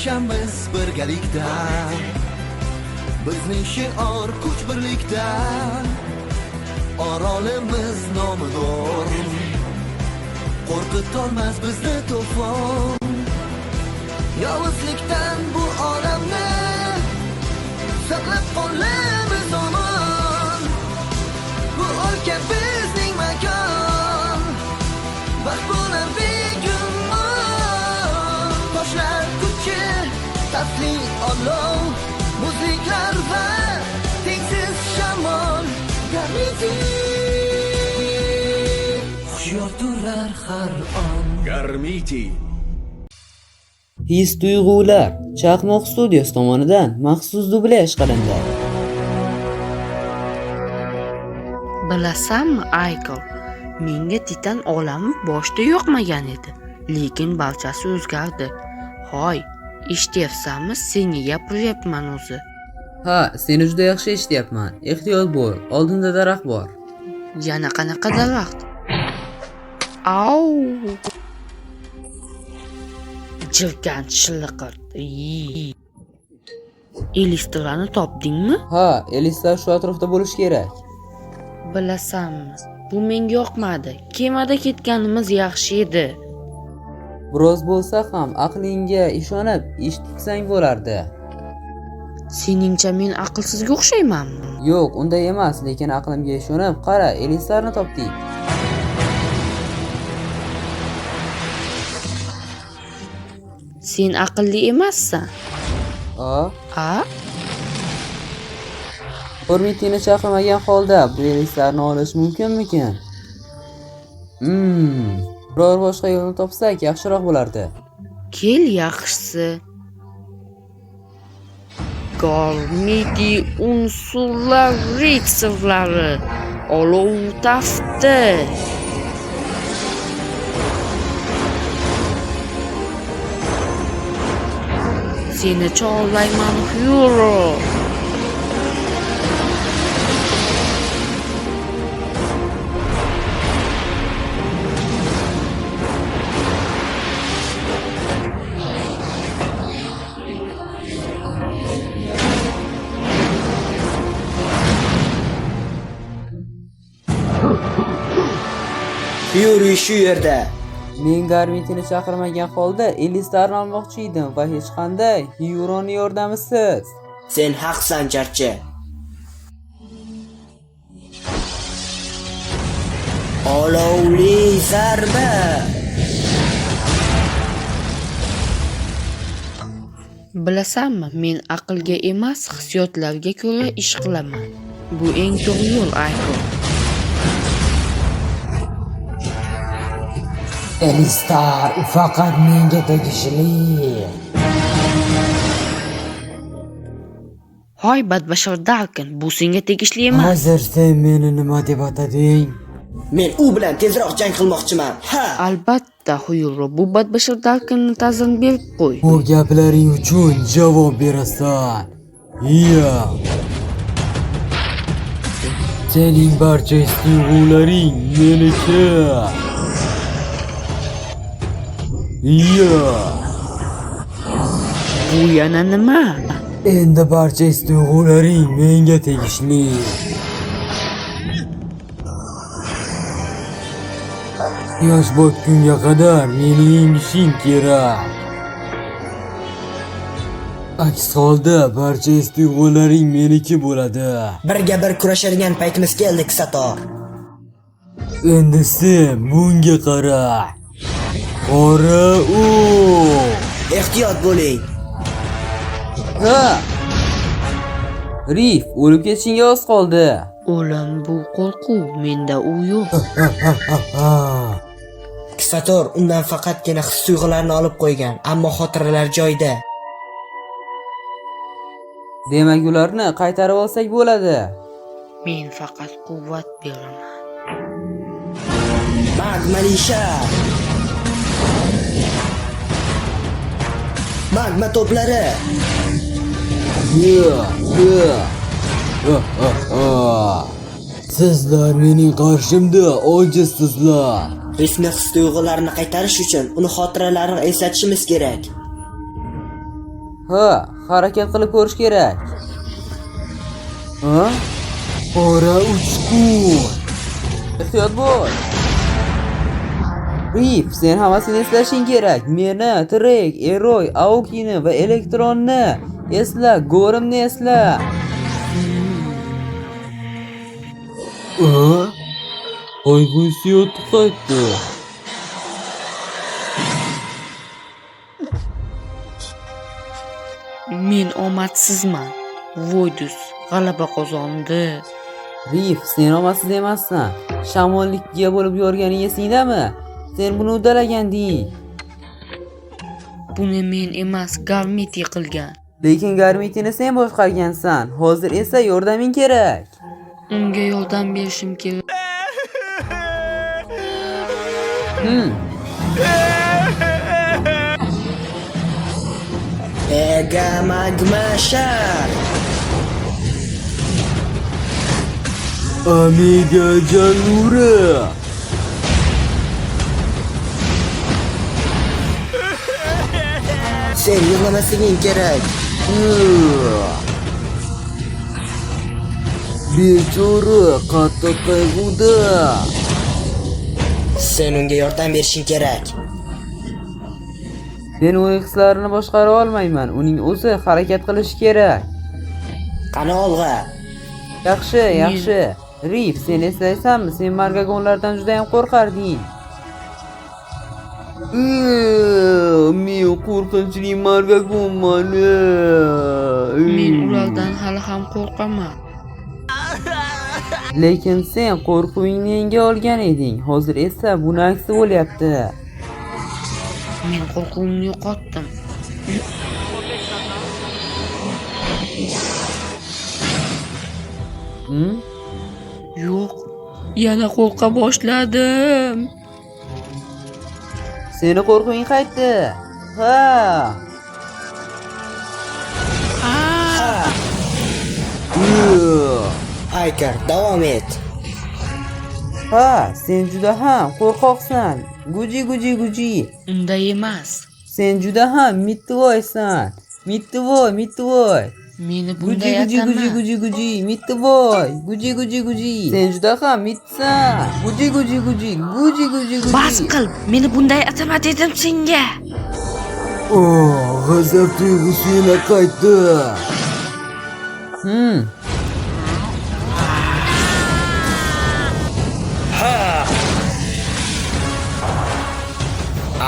erishamiz birgalikda. Bizning shior kuch birlikda, Orolimiz nomidor. Qo'rqitolmas bizni to'fon, yovuzlikdan bu olamni saqlab qolamiz omon. Bu o'lka bizning makon, baxt bo'lar begumon. Toshlar kuchi, tasli olov, muzliklar va tengsiz shamol. Garmiti hushyor turlar har on. Garmiti His-tuyg'ular Chaqmoq studiyasi tomonidan maxsus dublyaj qilindi. Bilasanmi, Aykl, menga Titan olami boshda yoqmagan edi, lekin barchasi o'zgardi. Hoy, eshityapsanmi? Senga gapiryapman o'zi. Ha, seni juda yaxshi eshityapman. Ehtiyot bo'l, oldinda daraxt bor. Yana qanaqa daraxt? Au! Jirkan shilliqir. Elistralarni topdingmi? Ha, Elistlar shu atrofda bo'lish kerak. Bilasanmi, bu menga yoqmadi. Kemada ketganimiz yaxshi edi. Biroz bo'lsa ham aqlingga ishonib ish tutsang bo'lardi. Seningcha men aqlsizga o'xshaymanmi? Yo'q, unday emas, lekin aqlimga ishonib, qara, Elistlarni topdik. Sen aqlli emassan. A? Hormitini chaqirmagan holda bu Elistlarni olish mumkinmikan? Biror boshqa yo'lni topsak yaxshiroq bo'lardi. Kel yaxshisi. Garmiti unsurlar ritsarlari olov tafti. Seni chorlayman, Hero. Fury shu yerda. Men Garmitini chaqirmagan holda Elistlarni olmoqchi edim va hech qanday Huroni yordamisiz. Sen haqsan, jarchi. Olovli zarba. Bilasanmi, men aqlga emas, hissiyotlarga ko'ra ish qilaman. Bu eng to'g'ri yo'l, Aykl. Elistar faqat menga tegishli. Hoy badbashar Darkin, bu senga tegishli emas. Hozir sen meni nima deb atading? Men u bilan tezroq jang qilmoqchiman. Ha! Albatta, Hero, bu badbashar Darkinni ta'zirini berib qo'y. Bu gaplaring uchun javob berasan. Iya. Sening barcha his-tuyg'ularing meniki. Iya. Bu yana nima? Endi barcha his-tuyg'ularing menga tegishli. Yosh botgunga qadar meni yengishing kerak. Aks holda barcha his-tuyg'ularing meniki bo'ladi. Birga bir kurashadigan paytimiz keldi, Sator. Endi sen bunga qara. Qora u. Ehtiyot bo'ling. Ha! Rif, o'lib ketishingga oz qoldi. O'lim bu qo'rquv, menda u yo'q. Sator undan faqatgina his-tuyg'ularni olib qo'ygan, ammo xotiralar joyida. Demak, ularni qaytarib olsak bo'ladi. Men faqat quvvat beraman. Magma Magma to'plari. Sizlar mening qarshimda ojizsizlar. Rifni his-tuyg'ularini qaytarish uchun uni xotiralarini eslatishimiz kerak. Ha, harakat qilib ko'rish kerak. Ha? Qora uchqun. Ehtiyot bo'l. Rif, sen hammasini eslashing kerak. Meni, Trek, Eroy, Aokini va Elektronni esla, Gorimni esla. Qayg'usi yotib qaytdi. Men omadsizman. Voydus g'alaba qozondi. Rif, sen omadsiz emassan. Shamollikka bo'lib yorganing esingdami? Sen buni uddalaganding. Buni men emas, Garmiti qilgan. Lekin Garmitini sen boshqargansan. Hozir esa yordaming kerak. Unga yordam berishim kerak. Mega magma shar. Amiga janura. Sen yig'lamasliging kerak. Bechora qattiq qayg'uda. Sen unga yordam berishing kerak. Men uning hislarini boshqara olmayman. Uning o'zi harakat qilishi kerak. Qani olg'a. Yaxshi, yaxshi. Rif, sen eslaysanmi? Sen margagonlardan juda ham qo'rqarding. Men qo'rqinchli margagonman. Men ulardan hali ham qo'rqaman. Lekin sen qo'rquvingni yenga olgan eding. Hozir esa buni aksi bo'lyapti. Men qo'rquvimni yo'qotdim. Yo'q, yana qo'rqa boshladim. Seni qo'rquving qaytdi. Ha. Haykar, davom et. Ha, sen juda ham qo'rqoqsan. Guji. Unday emas. Sen juda ham mittivoysan. Mittivoy. Meni bunday atama. Guji, mittivoy. Guji. Sen juda ham mitsan. Guji. Bas qil, meni bunday atama dedim senga. G'azab tuyg'usi yana qaytdi.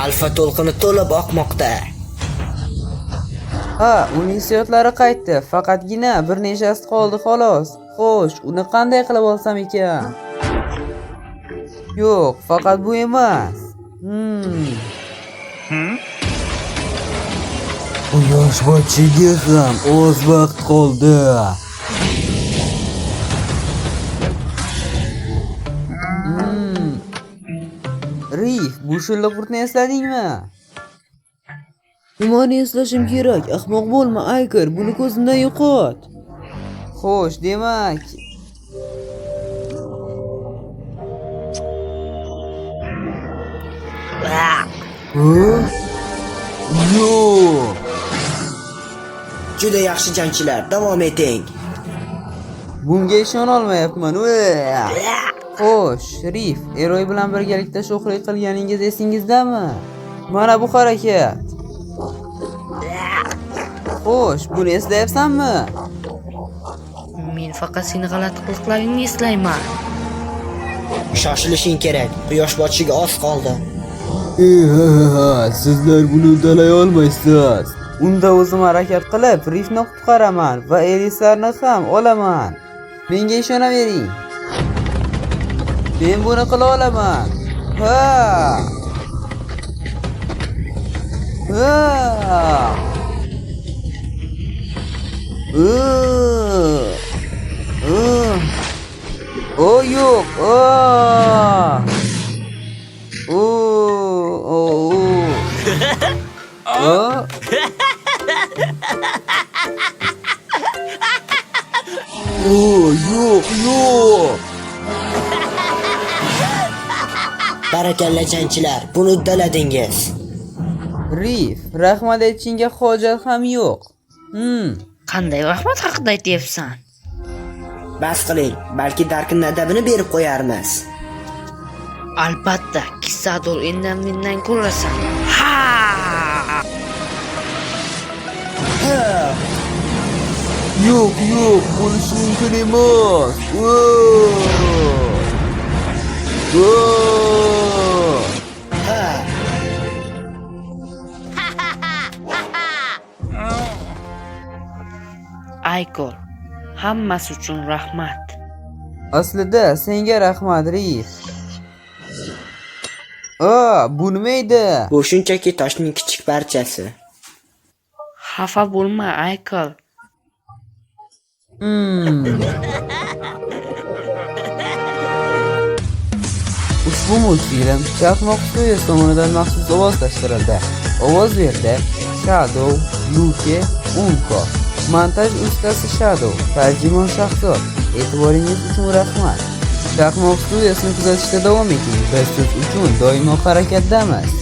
Alfa to'lqini to'lib oqmoqda. Ha, uning hissiyotlari qaytdi. Faqatgina bir nechasi qoldi xolos. Xo'sh, uni qanday qilib olsam ekan? Yo'q, faqat bu emas. Quyosh botishiga ham oz vaqt qoldi. Rif, bu shilliqurtni esladingmi? Nimani eslashim kerak? Ahmoq bo'lma, Aykar. Buni ko'zimdan yo'qot. Xo'sh, demak. Yo'q. Juda yaxshi jangchilar, davom eting. Bunga ishona olmayapman. Xo'sh, Rif, Eroy bilan birgalikda sho'xlik qilganingiz esingizdami? Mana bu harakat. Xo'sh, buni eslayapsanmi? Men faqat seni g'alati qiliqlaringni eslayman. Shoshilishing kerak. Quyosh botishiga oz qoldi. Sizlar buni uddalay olmaysiz. Unda o'zim harakat qilib, Rifni qutqaraman va Elislarni ham olaman. Menga ishonavering. Men buni qila olaman. Ha! Oh yo'q. Yo'q. Barakalla jangchilar, buni uddaladingiz. Rif, rahmat aytishingga hojat ham yo'q. Qanday rahmat haqida aytyapsan? Bas qiling, balki Darkning adabini berib qo'yarmiz. Albatta, kissador endan-mendan ko'rasan. Ha! Yo'q, bo'lishi mumkin emas. Aykor, hammasi uchun rahmat. Aslida senga rahmat, Rif. Bu nima edi? Bu shunchaki toshning kichik parchasi. Xafa bo'lma, Aykor. Ushbu multfilm Chaqmoq Studios tomonidan maxsus ovozlashtirildi. Ovoz berdi Shadow, Luke, Unko. Montaj ustasi Shadow, tarjimon Shahzod. E'tiboringiz uchun rahmat. Chaqmoq Studiosni kuzatishda davom eting. Biz siz uchun doimo harakatdamiz.